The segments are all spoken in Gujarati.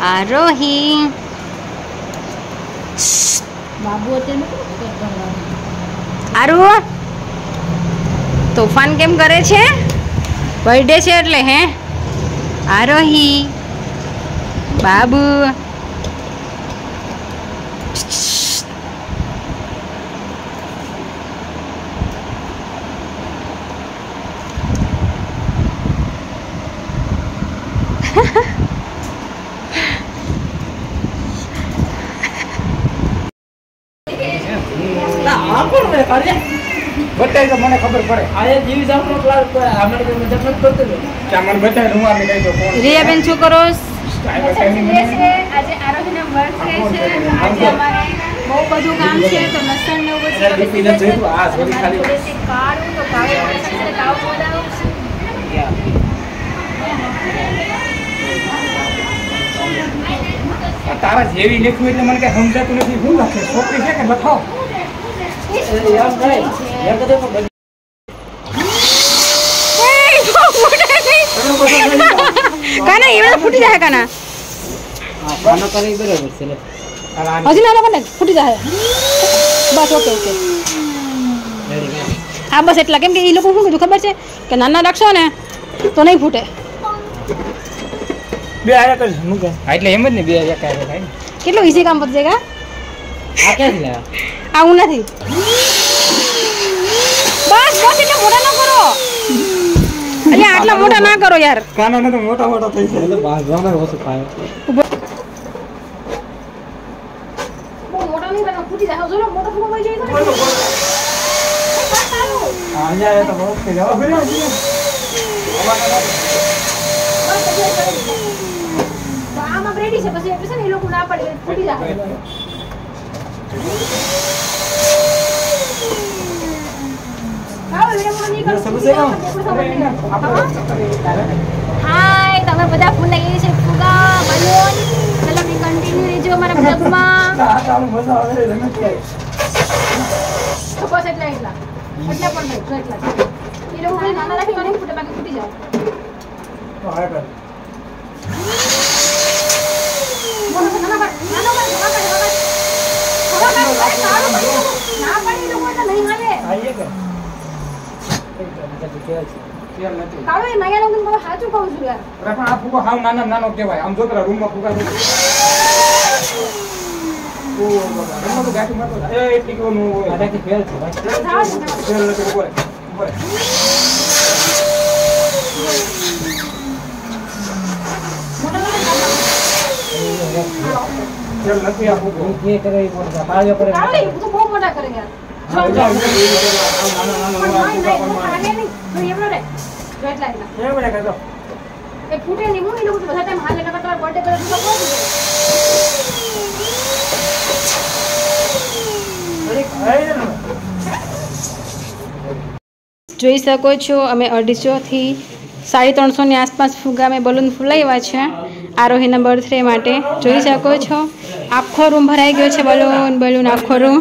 આરોહી બાબુ આરુ તોફાન કેમ કરે છે? બર્થડે છે એટલે હે? આરોહી બાબુ બતાય તો મને ખબર પડે. આયા જીવી જામનો ક્લાસ પર આમને તો મતલબ કરતો ને કે મને બતાય હું આને કહી દો કોણ. રિયાબેન શું કરો? આજે આરોહીનો બર્થડે છે. આજે અમારે બહુ બધું કામ છે તો લસણ ને એવું બધું પીને જોઈતું આ સોરી ખાલી કાળું તો કાળું બોલાવું તારા જેવી લખ્યું એટલે મને કઈ સમજાતું નથી. શું લખે? છોકરી છે કે લખાવ? યાર ભાઈ યાર કદે પણ કાના એવા ફૂટી જાય કાના. હા પાનો કરી બરાબર છે લે. હજી નાનો કને ફૂટી જાય. બસ ઓકે ઓકે. હા બસ એટલા કેમ કે એ લોકો શું કીધું ખબર છે કે નાના રાખશો ને તો નહીં ફૂટે. બે આયા કરી હું કે એટલે એમ જ ને બે એક આયા થાય ને. કેટલું ઈઝી કામ પતી જાય. આ ક્યાંથી લાયા? આવું નથી. બસ બસ એટલે મોટા ના કરો. અલ્યા આટલા મોટા ના કરો યાર. કાના ને તો મોટા મોટા થઈ જાય. એટલે બાજવાના ઓછું ખાય. બહુ મોટા નહીં કરો ફૂટી જાય. જો મોટા ફૂટો થઈ જાય તો અહીંયા તો બહુ થઈ જાવ. આમાં રેડી છે પછી એટલે છે ને એ લોકો ના પડે ફૂટી જાય. હાય તમે બધા ફૂલ લઈ છે ફુગા બલૂન ચલો બી કન્ટિન્યુ રહેજો અમારા બ્લોગમાં. તો બસ એટલા પણ નહીં એટલા એ લોકો નાના રાખી મને ફૂટે બાકી ફૂટી જાય. નાનો કહેવાય આમ જો રૂમમાં ફૂગા એટલી કેવું હોય આનાથી ફેલ છે નથી આપું કે કરે ઈ મોટા પાળ્યો કરે બહુ મોટા કરે યાર. ફૂટે નહીં હું એ લોકો બધા ટાઈમ હાલ લગા તમારા બર્થડે પર જોઈ શકો છો અમે 250 થી 350 ની આસપાસ ફુગા અમે બલૂન ફૂલાવ્યા છે આરોહીના બર્થડે માટે. જોઈ શકો છો આખો રૂમ ભરાઈ ગયો છે બલૂન બલૂન આખો રૂમ.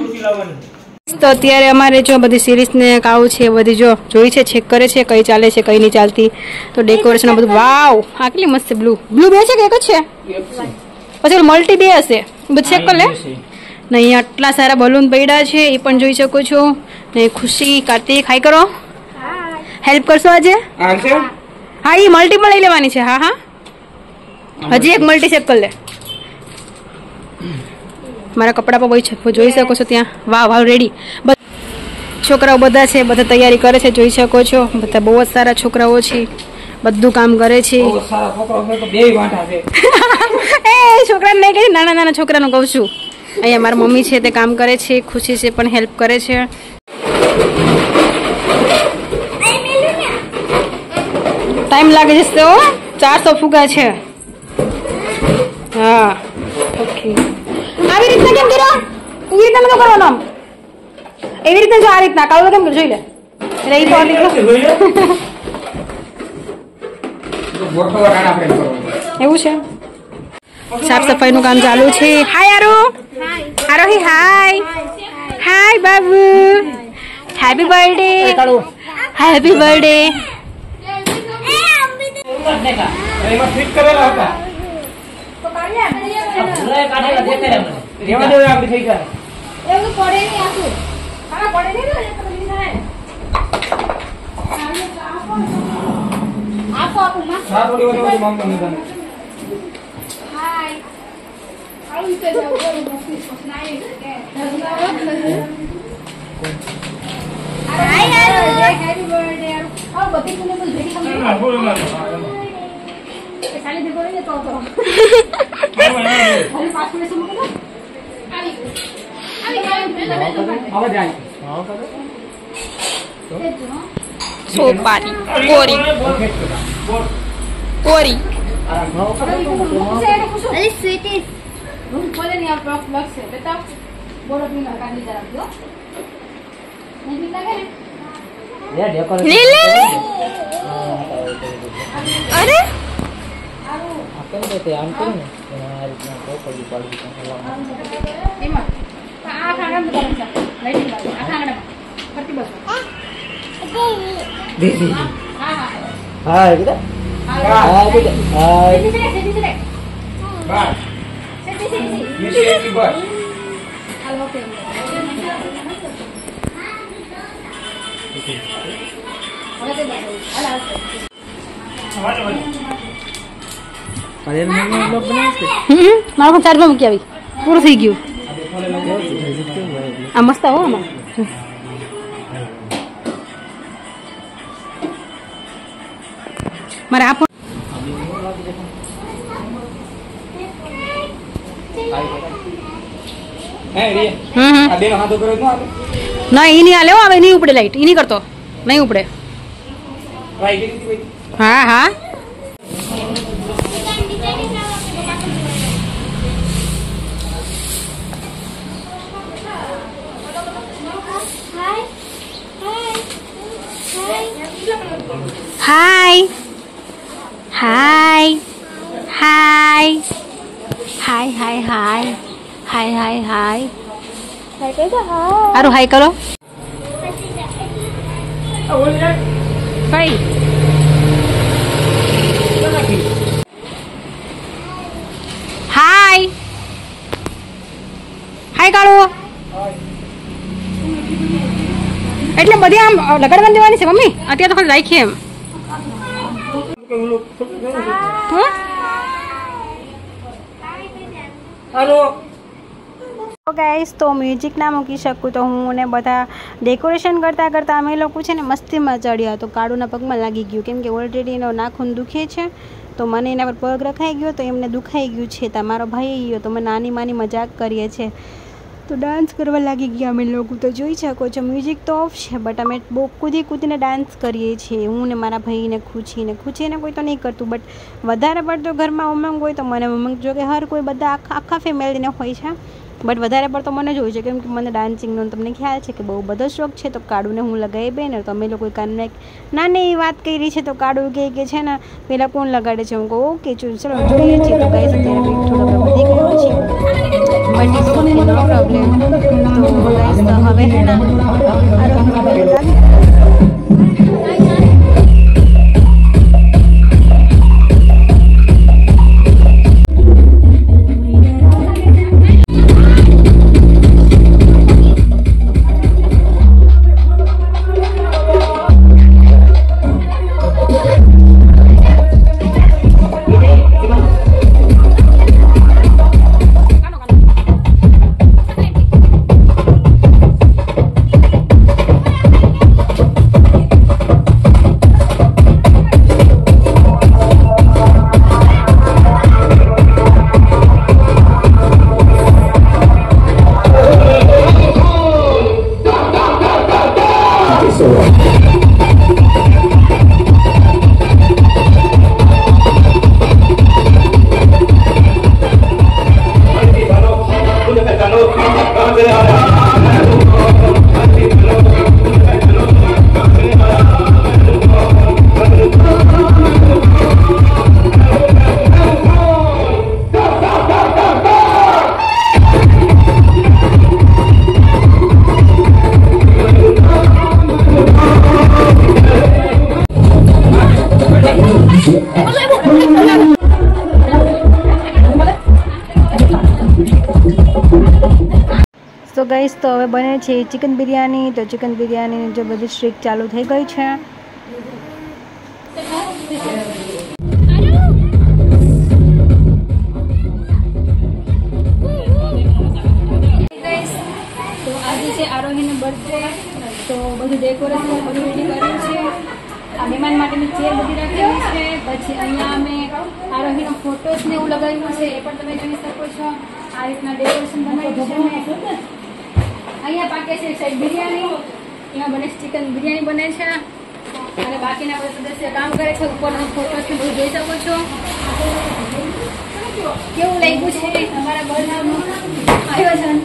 તો અત્યારે અમારે જો બધી સિરીઝને કાવું છે બધી જો જોઈ છે ચેક કરે છે કઈ ચાલે છે કઈ નહીં ચાલતી. તો ડેકોરેશન બધું વાવ આ કેટલી મસ્ત બ્લુ બ્લુ બે છે કે એક જ છે? પછી મલ્ટી બે હશે બધું ચેક કર લે ને. અહીંયા આટલા સારા બલૂન પડ્યા છે એ પણ જોઈ શકો છો ને. ખુશી કાર્તિક હાઈ કરો હેલ્પ કરશો આજે? હા એ મલ્ટી પણ લઈ લેવાની છે. હા હા હજી એક મલ્ટી ચેક કરી લે. મારા કપડા પર જોઈ શકો છો ત્યાં વાહ વાહ રેડી. છોકરાઓ બધા છે બધા તૈયારી કરે છે જોઈ શકો છો. બધા બહુ જ સારા છોકરાઓ છે બધું કામ કરે છે. એ છોકરાને નહીં કહી નાના નાના છોકરાનું કહું છું. અહીંયા મારા મમ્મી છે તે કામ કરે છે. ખુશી છે પણ હેલ્પ કરે છે. ટાઈમ લાગે છે તો 400 ફુગા છે. હા ઓકે આવી રીતના કેમ કર્યો? એવી રીતના નતો કરવાનો આમ એવી રીતના જો આ રીતના કાળો કેમ જોઈ લે એટલે ઈ તો એવું છે. સાફ સફાઈનું કામ ચાલુ છે. હાય આરો આરોહી હાય હાય બાબુ હેપી બર્થડે હેપી બર્થડે. એમાં ફિટ કરેલા હતા. તો કાઢ્યા ભૂલાય કાઢેલા દેખાય મને. રેવા દો આપડી થઈ જાય. એવું પડે નહીં આખું. હા પડે નહીં ને તો બધી થાય. આપો આપો માં. હા થોડી વાર માંગતો નહીં. હાય. આવું તો જાવ બોલ મોકલી નાઈ કે. હાય હેપી બર્થડે યાર. આવ બધી કોને બોલ ભેગી ખમ. એ ખાલી દે બોલે તો તો. ખાલી પાછળ સે મોકલો. આવી હવે જાય. સોપારી કોરી કોરી અરે સ્વીટી રૂમ ખોલે નહીં આ બ્લોક બ્લોક છે બેટા બોલો બી ના કાઢી જરા દો નહીં લાગે ને લે ડેકોરેશન. લે લે લે અરે આપણ તો તે આમ કર્યું ને આ રીતના કોપડી પાડી દીધા. એમાં આ ખાડા માં ચાલે લાઈટિંગ લાગે આ ખાડા ફરતી બસ દીદી. હા હા હા કીધા. હા હા કીધા. હા સીધી બસ. સીધી યસ બસ. હાલો ઓકે હવે તે બસ હાલો પાયલ ને બ્લોગ બનાવશે. મારું ચાર્જમાં મૂકી આવી પૂરું થઈ ગયું આ મસ્ત હો આમાં મારે આપો હે રે આ બેનો હાથો કર્યો તો આપે ના એ નહીં હાલે હો, હવે નહીં ઉપડે લાઈટ એ નહીં કરતો નહીં ઉપડે ટ્રાય કરી દીધી હા હા હાય હાય હાય હાય હાય હાય હાય હાય હાય સારું હાય કરો કઈ હાય હાય કાળો એટલે બધી આમ લગાડવાની દેવાની છે મમ્મી અત્યારે તો ખાલી રાખીએ એમ હમ? હાલો તો ગાઈસ તો મ્યુઝિક ના મૂકી શકું તો હું ને બધા ડેકોરેશન કરતાં કરતાં અમે લોકો છે ને મસ્તીમાં ચડ્યા તો કાળુના પગમાં લાગી ગયું કેમ કે ઓલરેડી એનો નાખૂન દુખે છે તો મને એના પર પગ રખાઈ ગયો તો એમને દુખાઈ ગયું છે તો મારો ભાઈ ગયો તો મેં નાની માની મજાક કરીએ છીએ તો ડાન્સ કરવા લાગી ગયા અમે લોકો તો જોઈ શકો છો મ્યુઝિક તો ઓફ છે બટ અમે બહુ કૂદી કૂદીને ડાન્સ કરીએ છીએ હું ને મારા ભાઈને ખૂંચીને કોઈ તો નહીં કરતું બટ વધારે પડતો ઘરમાં ઉમંગ હોય તો મને ઉમંગ જો કે હર કોઈ બધા આખા ફેમિલીને હોય છે બટ વધારે પડતો મને જ હોય છે કેમ કે મને ડાન્સિંગનો તમને ખ્યાલ છે કે બહુ બધો શોખ છે તો કાળુને હું લગાવી બેનર તો અમે લોકોએ કાનને એક નાની એવી વાત કરી છે તો કાળુ કહે કે છે ને પહેલાં કોણ લગાડે છે હું કહું ઓકે ચલો જોઈએ છીએ તો ગાઈસ અત્યારે થોડો બધી કર્યું છે but it's okay no problem તો ગાઈસ હવે હે ને गाइस तो हवे बने छे चिकन बिरयानी। तो चिकन बिरयानी जो बधी स्ट्रीक चालू थई गई छे। तो आज છે આરોહીનો બર્થડે તો બધું ડેકોરેશન બધું રેડી કર્યું છે। આ મહેમાન માટેની ચેર બધી રાખેલી છે। પછી અહીંયા અમે આરોહીનો ફોટોસ ને એવું લગાવ્યું છે એ પણ તમે જોઈ શકો છો। આ રીતના ડેકોરેશન બનાવ્યું છે। અહીંયા પાકે છે સાઈડ બિરયાની, એમાં બને ચિકન બિરયાની બને છે અને બાકીના બધા સદસ્ય કામ કરે છે। ઉપરનો ફોટોસ ને બધું જોઈ શકો છો। કેવું લાગ્યું છે તમારા બર્થડેનું આયોજન?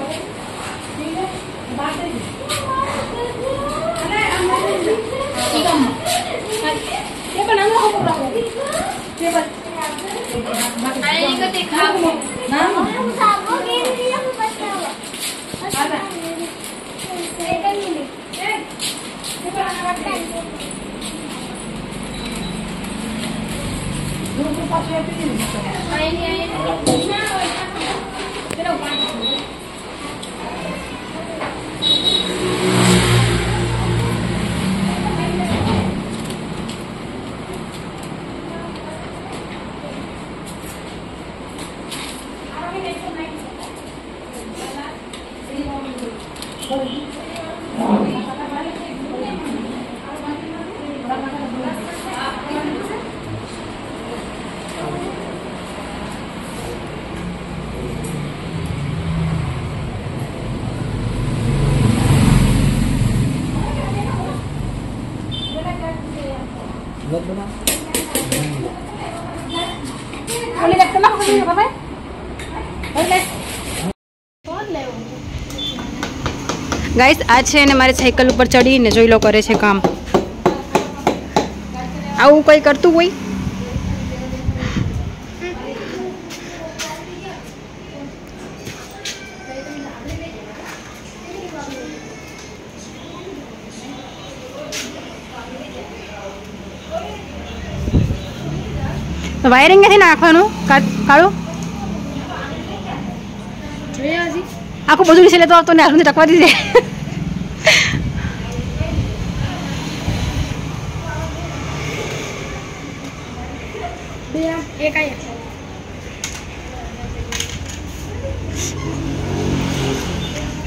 गाइस आज है ने मारे साइकिल ऊपर चढ़ी ने जोई लो करे छे काम। आવું કોઈ કરતું હોય? વાયરિંગ નથી નાખવાનું કાળું? આખું બધું છે તો આવતો ને હાલ ટકવા દીધે।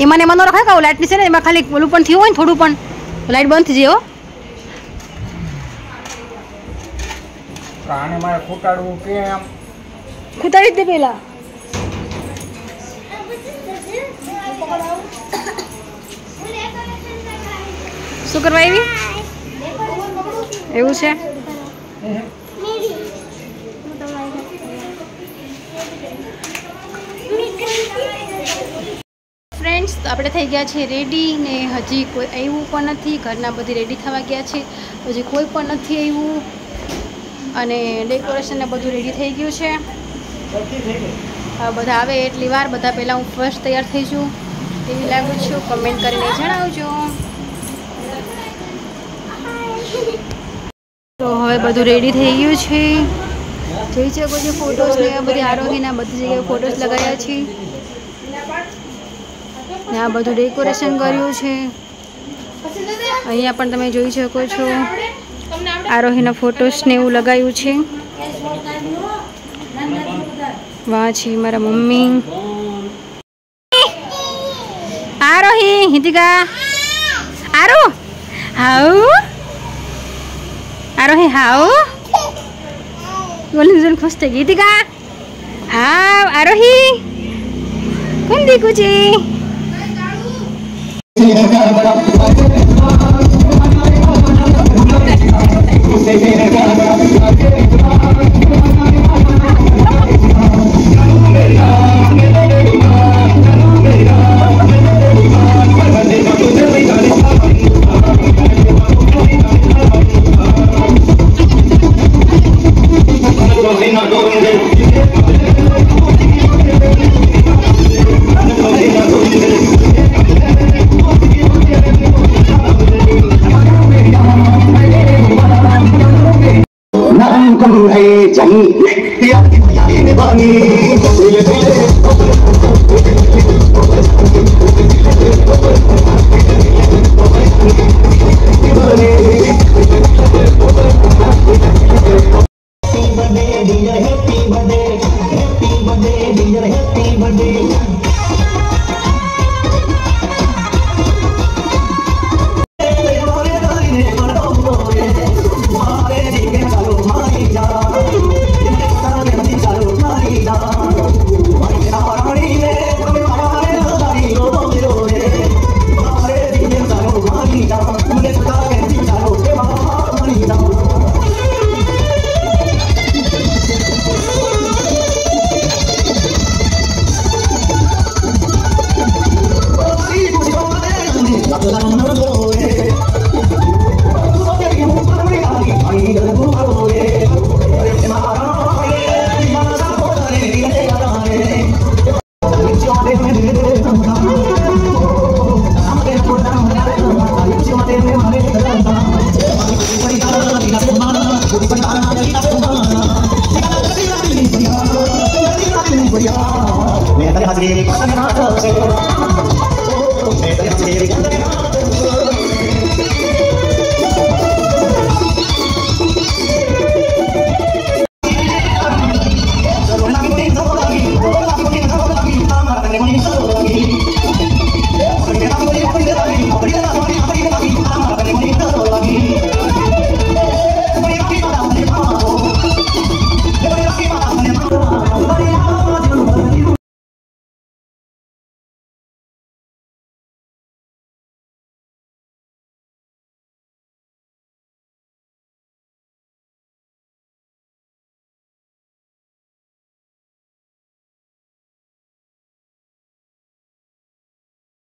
એમાં ને એમાં ન રખાય કે લાઇટની છે ને એમાં ખાલી ઓલું પણ થયું હોય ને થોડું પણ લાઇટ બંધ થઈ જાય। આને મારે ખૂટાડવું કેમ? ખૂટાડી જ દે પેલા। શું કરવા આવી? એવું છે? ફ્રેન્ડ્સ તો આપણે થઈ ગયા છે રેડી ને હજી કોઈ આવ્યું પણ નથી। ઘરના બધી રેડી થવા ગયા છે, હજી કોઈ પણ નથી આવ્યું અને ડેકોરેશન ને બધું રેડી થઈ ગયું છે। બધા આવે એટલી વાર, બધા પહેલાં હું ફર્સ્ટ તૈયાર થઈ છું એવી લાગુ છું, કમેન્ટ કરીને જણાવજો। તો હવે બધું રેડી થઈ ગયું છે, જોઈ શકો છો ફોટોસ ને બધી આરોહીના બધી જગ્યાએ ફોટોસ લગાવ્યા છે ને આ બધું ડેકોરેશન કર્યું છે। અહીંયા પણ તમે જોઈ શકો છો આરોહીના ફોટોસ ને એવું લગાવ્યું છે। વાહ છે મારા મમ્મી આરોહી હિતિકા આરો હાઉ આરોહી હાઉ બોલી જન ખુશ થઈ ગઈ હિતિકા હા આરોહી કોણ દીકુ છે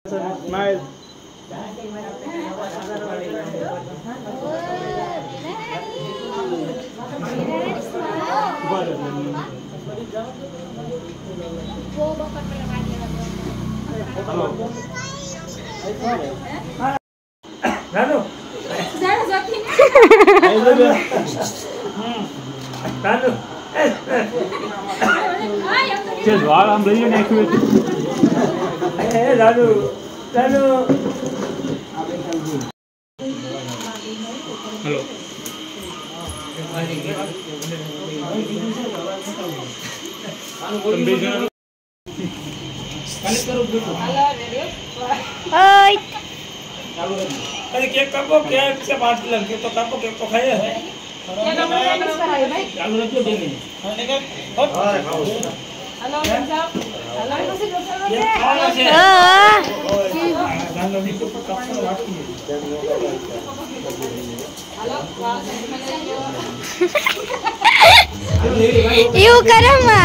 સ્માઈલ. રાનુ રાનુ જે વાળ આમ લઈને નાખ્યું એ રાનુ રાનુ હેલો अरे केक कापो केक से बात लगे तो कापो केक तो खाए है चालू रखो दे नहीं hello you Karma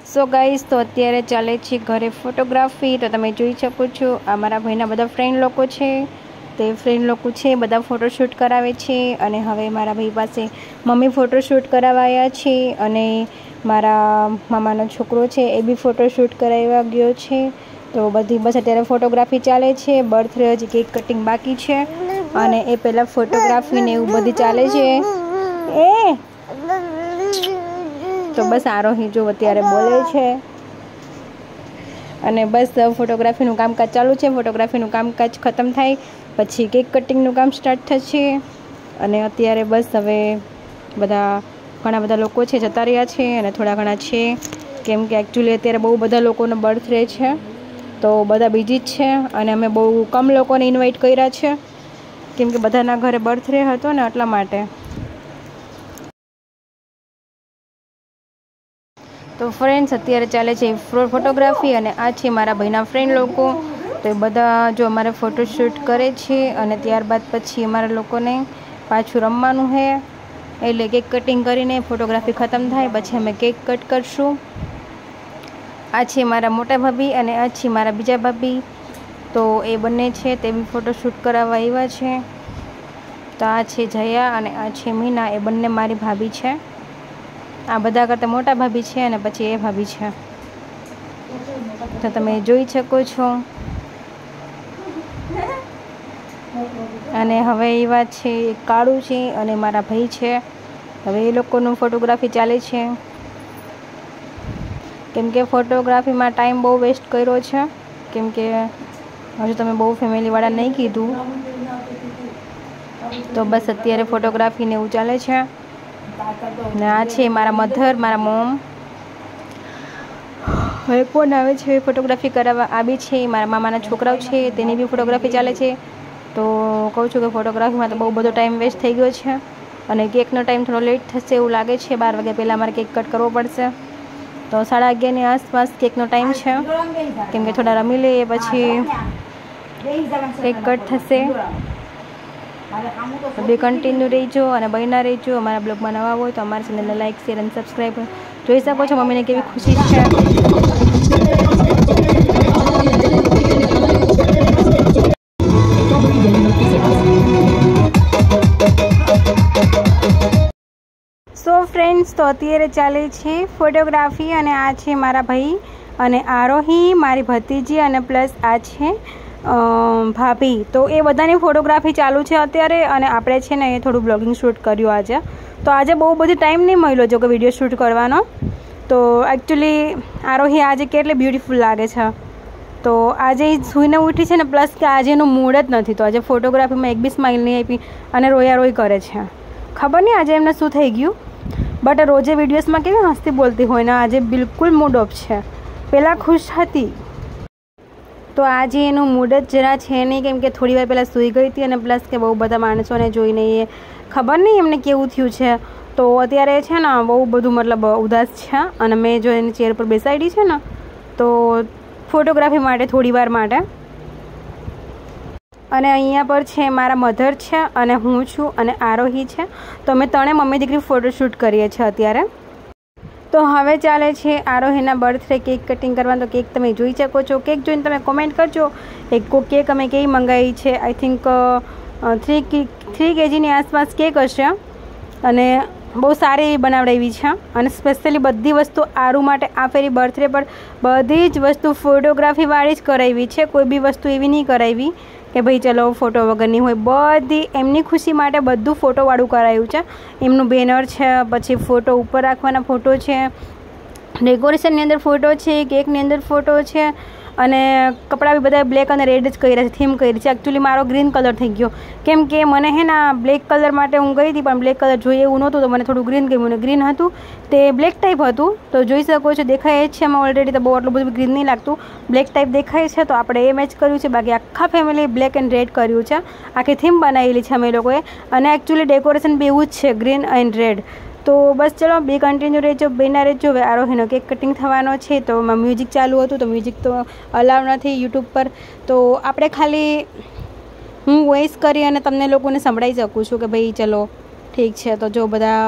so guys તો અત્યારે ચાલે છે ઘરે ફોટોગ્રાફી તો તમે જોઈ શકો છો આ મારા ભાઈના બધા ફ્રેન્ડ લોકો છે તે ફ્રેન્ડ લોકો છે બધા ફોટોશૂટ કરાવે છે અને હવે મારા ભાઈ પાસે મમ્મી ફોટોશૂટ કરાવાયા છે અને મારા મામાનો છોકરો છે એ બી ફોટોશૂટ કરાવવા ગયો છે તો બધી બસ અત્યારે ફોટોગ્રાફી ચાલે છે બર્થડે હજી કેક કટિંગ બાકી છે અને એ પહેલાં ફોટોગ્રાફી ને એવું બધી ચાલે છે એ તો બસ આરોહી જો અત્યારે બોલે છે અને બસ ફોટોગ્રાફીનું કામકાજ ચાલુ છે ફોટોગ્રાફીનું કામકાજ ખતમ થાય પછી કેક કટિંગનું કામ સ્ટાર્ટ થશે અને અત્યારે બસ હવે ઘણા બધા લોકો છે જતા રહ્યા છે અને થોડા ઘણા છે કેમ કે એકચ્યુઅલી અત્યારે બહુ બધા લોકોનો બર્થડે છે તો બધા બીજી જ છે અને અમે બહુ કમ લોકોને ઇન્વાઇટ કર્યા છે કેમ કે બધાના ઘરે બર્થડે હતો ને એટલા માટે તો ફ્રેન્ડ્સ અત્યારે ચાલે છે ફોટોગ્રાફી અને આ છે મારા ભાઈના ફ્રેન્ડ લોકો તો એ બધા જો અમારે ફોટોશૂટ કરે છે અને ત્યારબાદ પછી અમારા લોકોને પાછું રમવાનું છે એટલે કેક કટિંગ કરીને ફોટોગ્રાફી ખતમ થાય પછી અમે કેક કટ કરશું આ છે મારા મોટા ભાભી અને આ છે મારા બીજા ભાભી તો એ બંને છે તે બી ફોટોશૂટ કરાવવા આવ્યા છે તો આ છે જયા અને આ છે મીના એ બંને મારી ભાભી છે આ બધા કરતાં મોટા ભાભી છે અને પછી એ ભાભી છે તો તમે જોઈ શકો છો અને હવે એ વાત છે એક કાળું છે અને મારા ભાઈ છે હવે એ લોકોનું ફોટોગ્રાફી ચાલે છે કેમ કે ફોટોગ્રાફીમાં ટાઈમ બહુ વેસ્ટ કર્યો છે કેમ કે હજુ તમે બહુ ફેમિલીવાળા નહીં કીધું તો બસ અત્યારે ફોટોગ્રાફીને એવું ચાલે છે ને આ છે મારા મધર મારા મોમ હવે કોણ આવે છે ફોટોગ્રાફી કરાવવા આવી છે મારા મામાના છોકરાઓ છે તેની બી ફોટોગ્રાફી ચાલે છે તો કહું છું કે ફોટોગ્રાફીમાં તો બહુ બધો ટાઈમ વેસ્ટ થઈ ગયો છે અને કેકનો ટાઈમ થોડો લેટ થશે એવું લાગે છે 12 વાગ્યા પહેલાં અમારે કેક કટ કરવો પડશે તો 11:30ની આસપાસ કેકનો ટાઈમ છે કેમ કે થોડા રમી લઈએ પછી કેક કટ થશે બે કન્ટિન્યુ રહીજો અને બન્યા રહીજો અમારા બ્લોગમાં નવા હોય તો અમારા ચેનલને લાઈક શેર અને સબસ્ક્રાઈબ જોઈ શકો છો મમ્મીને કેવી ખુશી છે સો ફ્રેન્ડ્સ તો અત્યારે ચાલે છે ફોટોગ્રાફી અને આ છે મારા ભાઈ અને આરોહી મારી ભત્રીજી અને પ્લસ આ છે ભાભી તો એ બધાની ફોટોગ્રાફી ચાલુ છે અત્યારે અને આપણે છે ને એ થોડું બ્લોગિંગ શૂટ કર્યું આજે તો આજે બહુ બધી ટાઈમ નહીં મળ્યો જો કે વિડીયો શૂટ કરવાનો તો એકચ્યુઅલી આરોહી આજે કેટલી બ્યુટીફુલ લાગે છે તો આજે સૂઈને ઉઠી છે ને પ્લસ કે આજે એનું મૂડ જ નથી તો આજે ફોટોગ્રાફીમાં એક બી સ્માઇલ નહીં આપી અને રોયા રોઈ કરે છે ખબર નહીં આજે એમને શું થઈ ગયું બટ રોજે વિડીયોઝમાં કેવી હસતી બોલતી હોય ને, આજે બિલકુલ મૂડ ઓફ છે. પહેલાં ખુશ હતી તો આજે એનું મૂડ જ જરા છે નહીં, કેમ કે થોડી વાર પહેલાં સૂઈ ગઈ હતી અને પ્લસ કે બહુ બધા માણસોને જોઈને એ ખબર નહીં એમને કેવું થયું છે. તો અત્યારે છે ને બહુ બધું મતલબ ઉદાસ છે. અને મેં જો એની ચેર પર બેસાડી છે ને તો ફોટોગ્રાફી માટે થોડી વાર માટે. અને અહીંયા પર છે મારા મધર છે અને હું છું અને આરોહી છે. તો અમે ત્રણે મમ્મી દીકરી ફોટોશૂટ કરીએ છીએ અત્યારે. તો હવે ચાલે છે આરોહીના બર્થડે કેક કટિંગ કરવા. તો કેક તમે જોઈ શકો છો. કેક જોઈને તમે કોમેન્ટ કરજો એક કેક અમે કેવી મંગાવી છે. આઈ થિંક 3 kgની આસપાસ કેક હશે અને બહુ સારી એવી બનાવડાવી છે. અને સ્પેશિયલી બધી વસ્તુ આરુ માટે આ ફેરી બર્થડે પર બધી જ વસ્તુ ફોટોગ્રાફીવાળી જ કરાવી છે. કોઈ બી વસ્તુ એવી નહીં કરાવી કે ભાઈ ચલો ફોટો વગરની હોય. બધી એમની ખુશી માટે બધું ફોટોવાળું કરાવ્યું છે. એમનું બેનર છે, પછી ફોટો ઉપર રાખવાના ફોટો છે, ડેકોરેશનની અંદર ફોટો છે, કેકની અંદર ફોટો છે અને કપડાં બી બધા બ્લેક અને રેડ જ કર્યા છે, થીમ કરી છે. એકચ્યુઅલી મારો ગ્રીન કલર થઈ ગયો કેમ કે મને હે ને બ્લેક કલર માટે હું ગઈ હતી પણ બ્લેક કલર જોઈએ એવું નહોતું તો મને થોડું ગ્રીન ગમ્યું. ને ગ્રીન હતું તે બ્લેક ટાઈપ હતું તો જોઈ શકો છો દેખાય જ છે એમાં ઓલરેડી. તો બહુ આટલું બધું ગ્રીન નહીં લાગતું, બ્લેક ટાઈપ દેખાય છે. તો આપણે એ મેચ કર્યું છે. બાકી આખા ફેમિલી બ્લેક એન્ડ રેડ કર્યું છે. આખી થીમ બનાવેલી છે અમે લોકોએ. અને એકચ્યુઅલી ડેકોરેશન બી એવું જ છે, ગ્રીન એન્ડ રેડ. તો બસ ચલો બે કન્ટિન્યુ રહેજો, બેના રહેજો. હવે આરોહીનો કેક કટિંગ થવાનો છે તો એમાં મ્યુઝિક ચાલુ હતું તો મ્યુઝિક તો અલાવ નથી યુટ્યુબ પર. તો આપણે ખાલી હું વોઇસ કરી અને તમને લોકોને સંભળાવી શકું છું કે ભાઈ ચલો ઠીક છે. તો જો બધા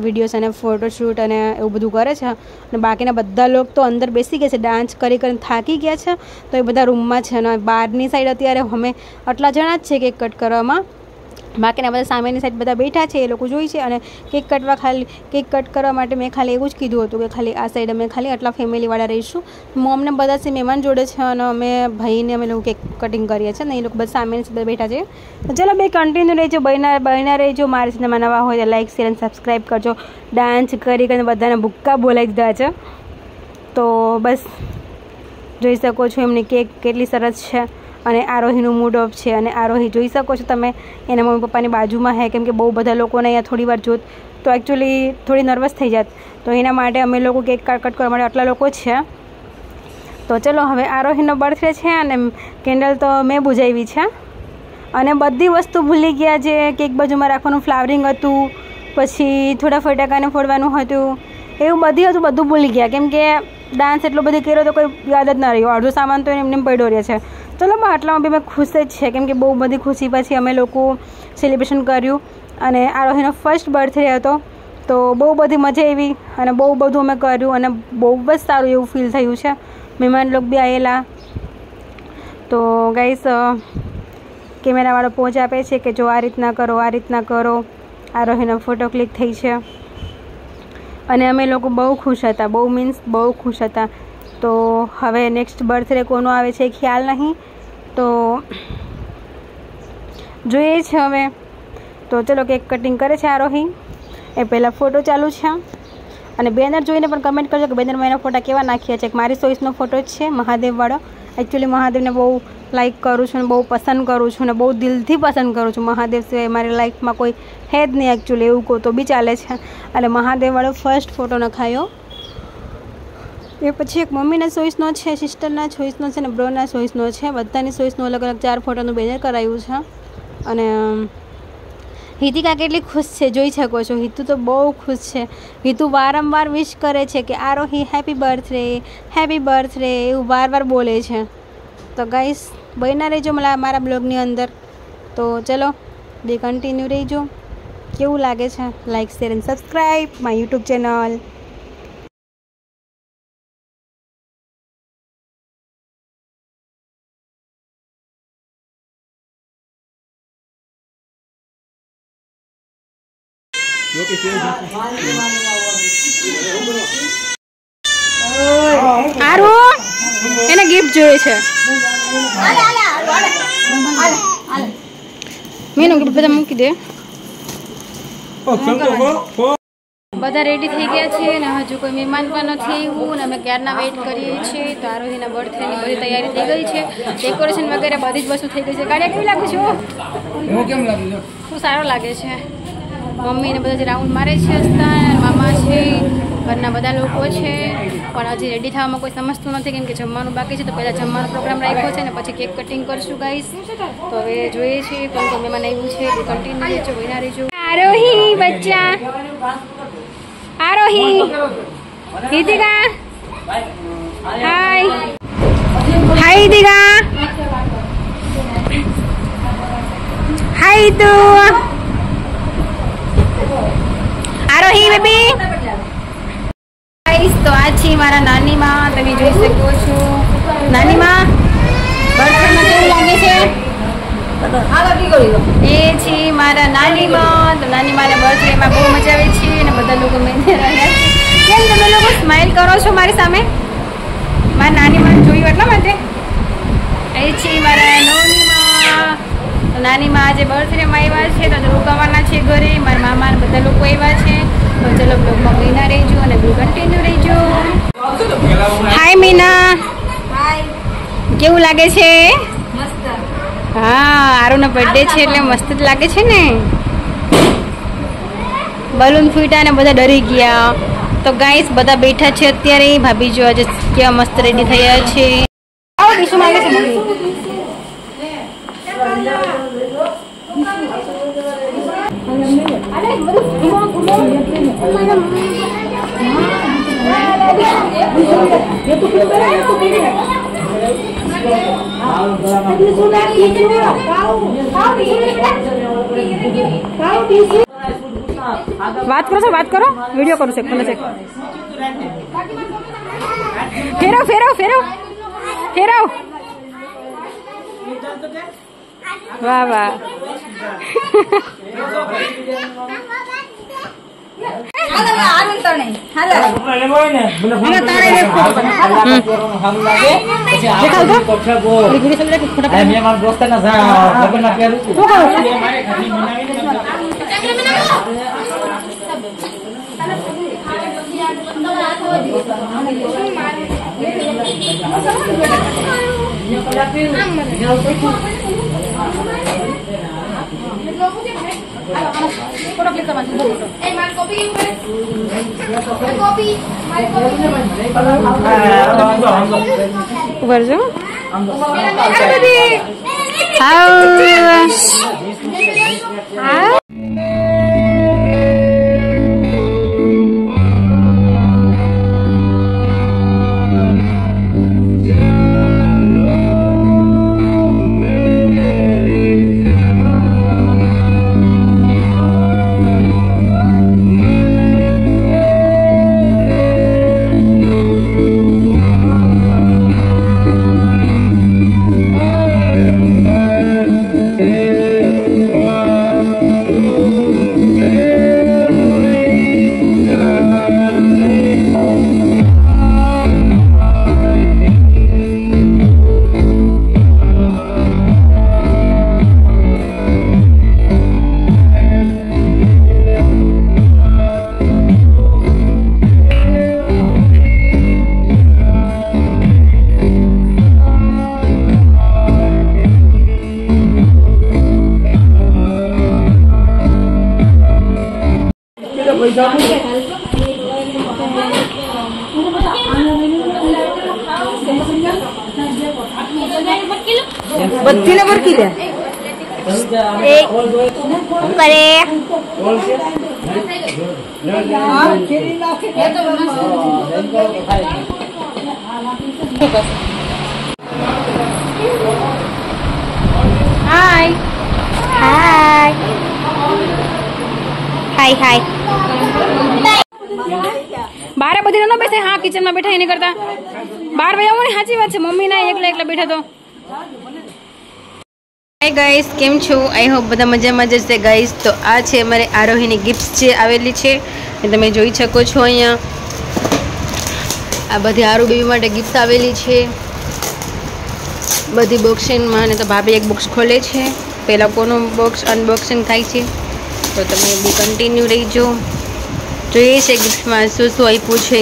વિડીયોઝ અને ફોટોશૂટ અને એવું બધું કરે છે અને બાકીના બધા લોકો તો અંદર બેસી ગયા છે, ડાન્સ કરી કરીને થાકી ગયા છે. તો એ બધા રૂમમાં છે અને બહારની સાઈડ અત્યારે અમે આટલા જણા જ છે કેક કટ કરવામાં. બાકીના બધા સામેની સાઈડ બધા બેઠા છે એ લોકો જોઈ છે. અને કેક કટ કરવા માટે મેં ખાલી એવું જ કીધું હતું કે ખાલી આ સાઈડ અમે ખાલી આટલા ફેમિલીવાળા રહીશું. અમને બધા છે મહેમાન જોડે છે અને અમે ભાઈને અમે લોકો કેક કટિંગ કરીએ છીએ ને એ લોકો બધા સામેની સાઈડ બેઠા છે. તો ચલો બે કન્ટિન્યુ રહેજો, બહેના રહેજો. મારી ચેનલમાં નવા હોય તો લાઈક શેર અને સબસ્ક્રાઈબ કરજો. ડાન્સ કરીને બધાને ભૂક્કા બોલાવી દીધા છે. તો બસ જોઈ શકો છો એમની કેક કેટલી સરસ છે. અને આરોહીનું મૂડ ઓફ છે અને આરોહી જોઈ શકો છો તમે એના મમ્મી પપ્પાની બાજુમાં હે કેમ કે બહુ બધા લોકોને અહીંયા થોડી વાર જોત તો એકચ્યુઅલી થોડી નર્વસ થઈ જાત. તો એના માટે અમે લોકો કેક કટ કરવા માટે આટલા લોકો છે. તો ચલો હવે આરોહીનો બર્થડે છે અને કેન્ડલ તો મેં બુજાવી છે અને બધી વસ્તુ ભૂલી ગયા. જે કેક બાજુમાં રાખવાનું ફ્લાવરિંગ હતું, પછી થોડા ફટાકાને ફોડવાનું હતું, એવું બધું ભૂલી ગયા કેમ કે ડાન્સ એટલો બધો કર્યો તો કોઈ યાદ જ ના રહ્યો. અડધો સામાન તો એમને પડ્યો રહે છે. ચલો આટલામાં બી મેં ખુશ જ છે કેમ કે બહુ બધી ખુશી પછી અમે લોકો સેલિબ્રેશન કર્યું. અને આરોહીનો ફર્સ્ટ બર્થડે હતો તો બહુ બધી મજા આવી અને બહુ બધું અમે કર્યું અને બહુ જ સારું એવું ફીલ થયું છે. મહેમાન લોકો બી આવેલા. તો ગાઈસ કેમેરાવાળો પહોંચ આપે છે કે જો આ રીતના કરો, આ રીતના કરો. આરોહીનો ફોટો ક્લિક થઈ છે અને અમે લોકો બહુ ખુશ હતા, બહુ મીન્સ બહુ ખુશ હતા. તો હવે નેક્સ્ટ બર્થડે કોનો આવે છે ખ્યાલ નહીં તો જોઈએ છે હવે. તો ચલો કેક કટિંગ કરે છે આરોહી. એ પહેલાં ફોટો ચાલુ છે અને બેનર જોઈને પણ કમેન્ટ કરજો કે બેનરમાં એના ફોટા કેવા નાખ્યા છે. મારી ચોઈસનો ફોટો જ છે મહાદેવવાળો. એકચ્યુઅલી મહાદેવને બહુ લાઈક કરું છું અને બહુ પસંદ કરું છું અને બહુ દિલથી પસંદ કરું છું. મહાદેવ સિવાય મારી લાઈફમાં કોઈ હે જ નહીં એકચ્યુઅલી, એવું કહો તો બી ચાલે છે. અને મહાદેવવાળો ફર્સ્ટ ફોટો નખાયો. એ પછી એક મમ્મીના ચોઈસનો છે, સિસ્ટરના ચોઈસનો છે ને બ્રોના ચોઈસનો છે. બધાની ચોઈસનું અલગ અલગ 4 ફોટોનું બેનર કરાવ્યું છે. અને હિતિકા કેટલી ખુશ છે જોઈ શકો છો. હિતુ તો બહુ ખુશ છે. હિતુ વારંવાર વિશ કરે છે કે આરોહી હેપી બર્થડે, હેપી બર્થડે એવું વાર બોલે છે. તો ગાઈસ બન્યા રહેજો મારા બ્લોગની અંદર. તો ચલો બે કન્ટિન્યુ રહેજો. કેવું લાગે છે લાઈક શેર અને સબસ્ક્રાઈબ માય યુટ્યુબ ચેનલ. આરો એને ગિફ્ટ જોઈએ છે. મેનું ગિફ્ટ બધા મૂકી દે. બધા રેડી થઈ ગયા છે અને હજુ કોઈ મહેમાન પણ નથી આવ્યું અને અમે ક્યારના વેઇટ કરીએ છીએ. તો આરોહીના બર્થડેની બધી તૈયારી થઈ ગઈ છે. ડેકોરેશન વગેરે બધી જ વસ્તુ થઈ ગઈ છે. કાળિયા કેવી લાગે છે? હું કેમ લાગી? શું સારો લાગે છે? મમ્મી ને બધા રાઉન્ડ મારે છે, હસતા મામા છે, ઘરના બધા લોકો છે, પણ હજી રેડી થવામાં કોઈ સમજતું નથી કેમ કે જમવાનું બાકી છે. તો પહેલાં જમવાનો પ્રોગ્રામ રાખ્યો છે ને પછી કેક કટિંગ કરશું ગાઈસ. તો હવે જોઈએ છીએ પણ તો મહેમાન આવ્યું છે તો કન્ટિન્યુ રહેજો, વિના રહેજો. આરોહી બચ્ચા, આરોહી, દીદિકા, હાય હાય દીદિકા, હાય તો આરોહી બેબી. તો આ છે મારા નાની માં, તમે જોઈ શકો છો. નાની માં બર્થડેમાં કેવું લાગે છે? એ છે મારા નાની માં. તો નાની મારા બર્થડેમાં બહુ મજા આવે છે અને બધા લોકો મહિને રહ્યા છે. કેમ તમે લોકો સ્માઇલ કરો છો મારી સામે? મારા નાની માં જોયું એટલા માટે. એ છે મારા નાની માં. તો નાની માં આજે બર્થડેમાં આવ્યા છે તો રોકાવાના છે ઘરે. મારા મામા ને બધા લોકો આવ્યા છે. તો ચલો બ્લોગમાં મીના રહેજો અને બ્લોગ કન્ટિન્યુ રહેજો. હાય મીના, કેવું લાગે છે? હા, આરુનો બર્થડે છે એટલે મસ્ત જ લાગે છે ને. બલૂન ફૂટ્યા ને બધા ડરી ગયા. તો ગાઈસ બધા બેઠા છે અત્યારે. ભાભી જો આજે કેવા મસ્ત રેડી થયા છે. આવો ડીશું માંગે છે મમ્મી. વાત કરો છો, વાત કરો, વિડીયો કરું છું. ફેરવ ફેરવ ફેરવ ફેરવ. વાહ વાહ. ઉભર જો. बत्ती ने बर की दे एक करे हाय हाय हाय हाय 12 बजे न बैठे हाँ किचन में बैठा ही नहीं करता 12 बजे आવો ને સાચી વાત છે મમ્મી ના એકલા એકલા બેઠા તો हाय गाइस केम छो आई होप બધા મજામાં જ હશે ગાइस તો આ છે અમારે આરોહીની ગિફ્ટ્સ જે આવેલી છે એ તમે જોઈ શકો છો અહીંયા આ બધી આરુ બેબી માટે ગિફ્ટ આવેલી છે બધી બોક્સિંગમાં અને તો ભાભી એક બોક્સ ખોલે છે પહેલા કોનો બોક્સ અનબોક્સિંગ થાય છે તો તમે બી કન્ટિન્યુ રહીજો જોઈએ છે ગિફ્ટમાં શું શું આપ્યું છે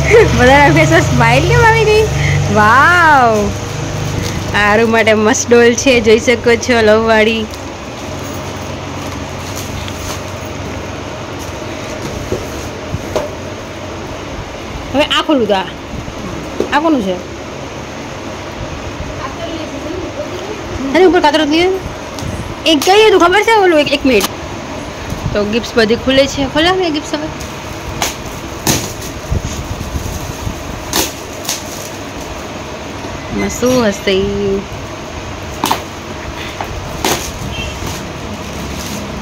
બધાના ફેસ પર સ્માઇલ કેમ આવી ગઈ? વાવ, આરુ માટે મસ્ત ડોલ છે, જોઈ શકો છો, લવવાળી. હવે આ ખોલું તો આ કોનું છે? એની ઉપર કાતરો લીધો એક કઈ હતું ખબર છે? ઓલું એક મિનિટ. તો ગિફ્ટ્સ બધી ખુલે છે. ખોલા મેં ગિફ્ટ્સ હવે. શું હશે?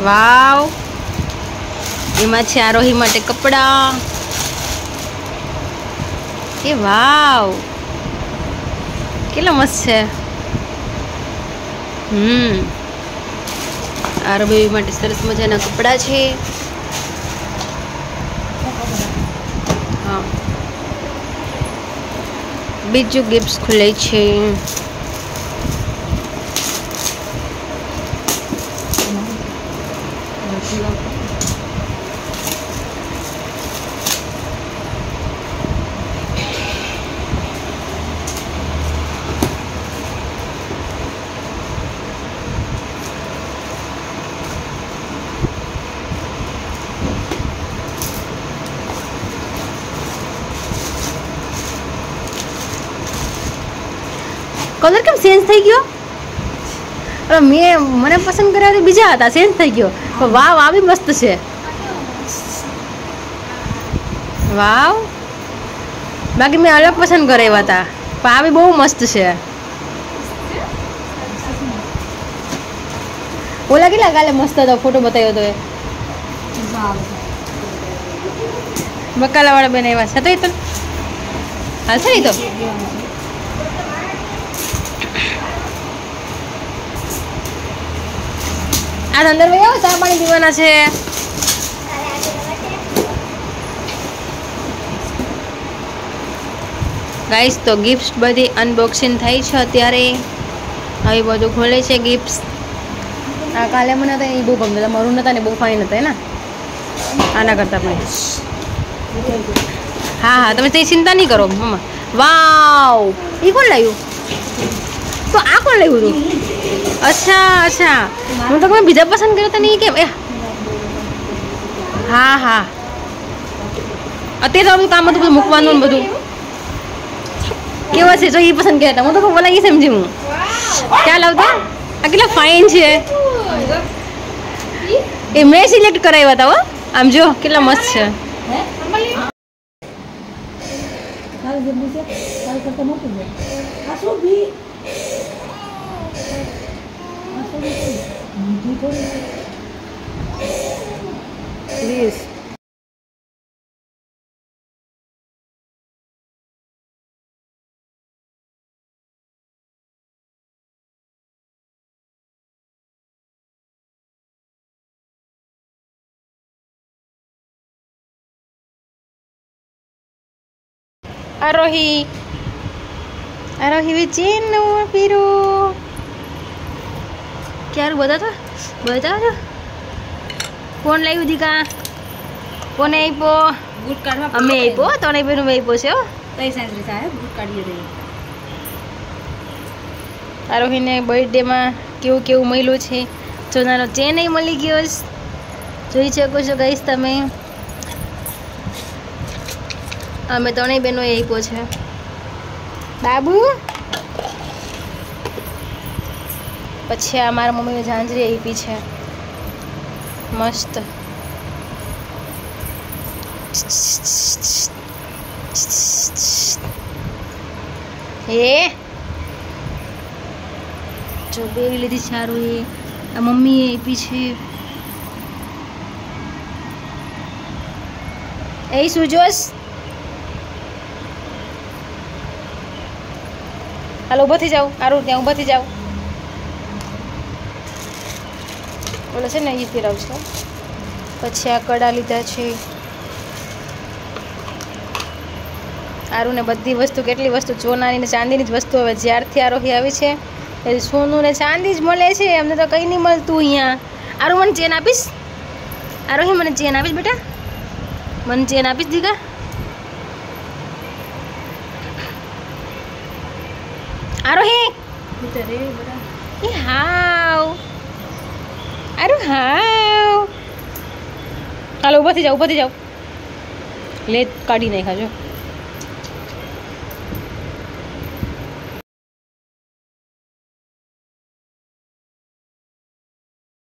વાવ, એમાં છે આરોહી માટે કપડાં. એ વાવ, કેટલા મસ્ત છે. આરોહી માટે સરસ મજાના કપડાં છે. હા, બીજું ગિફ્ટ્સ ખુલે છે. કલર કેમ ચેન્જ થઈ ગયો? મને પસંદ કર્યા તો બીજા હતા, ચેન્જ થઈ ગયો. વાવ, આ બી મસ્ત છે. વાવ, બાકી મેં અલગ પસંદ કરાવ્યા હતા, પણ આ બી બહુ મસ્ત છે. ઓલા કેટલા કાલે મસ્ત હતો, ફોટો બતાવ્યો હતો એ બકાલા વાળા બેન એવા છે. તો એ તો હાલ છે. તો આ અંદર ભાઈ આવો, ચા પાણી પીવાના છે. ગાઈસ, તો ગિફ્ટ્સ બધી અનબોક્સિંગ થઈ છે અત્યારે. હવે બધું ખોલે છે ગિફ્ટ્સ. આ કાલે મને હતા એ બહુ ગમતા હતા, મરૂન હતા ને બહુ ફાઇન હતા ને આના કરતાં પણ. હા હા, તમે તે ચિંતા નહીં કરો મમ્મા. વાવ, એ કોણ લાવ્યું? તો આ કોણ લાવ્યું હતું? અચ્છા અચ્છા, હું તો કોઈ બીજા પસંદ કર્યા હતા નહીં કેમ? હા હા, અત્યારે તો કામ હતું બધું મૂકવાનું ને બધું. કેવા છે જો એ પસંદ કર્યા હતા? હું તો બોલા એ સમજી. હું ક્યાં લાવતા? આ કેટલા ફાઇન છે. એ મેં સિલેક્ટ કરાવ્યા હતા. હો, આમ જો કેટલા મસ્ત છે. પ્લીઝ આરોહી ચેન પીરો ક્યારે બધા કોણ લાવ્યું દીકા? કોને આપ્યો? બૂટ કાઢવા અમે આપ્યો. તને બેનું આપ્યો છે. તઈ સાંજરી સાહેબ બૂટ કાઢી દઈએ. આરોહીને બર્થડેમાં કેવું કેવું મળ્યું છે. સોનાનો ચેન મળી ગયો, જોઈ શકો છો ગાઈસ તમે. અમે ત્રણેય બહેનોએ આપ્યો છે. બાબુ, પછી આ મારા મમ્મીએ ઝાંઝરી આપી છે મસ્ત. એ જો બેગ લીધી સારું. એ આ મમ્મીએ આપી છે. એ શું જોશ? હાલો ઊભો થઈ જાવ. આરું ત્યાં ઊભો થઈ જાવ. બોલે છે ને એ ફેરવ છે. પછી આ કડા લીધા છે. આરુને બધી વસ્તુ, કેટલી વસ્તુ સોનાની ને ચાંદીની જ વસ્તુ. હવે જ્યારથી આરોહી આવી છે એટલે સોનું ને ચાંદી જ મળે છે. અમને તો કંઈ નહીં મળતું અહીંયા. આરું મને ચેન આપીશ? આરોહી મને ચેન આપીશ બેટા? મને ચેન આપીશ દીકા? આરોહી રે બધા એ હાવ આરો હાવ હાલો ઊભા થઈ જાઓ લે કાઢી નાખ્યા જો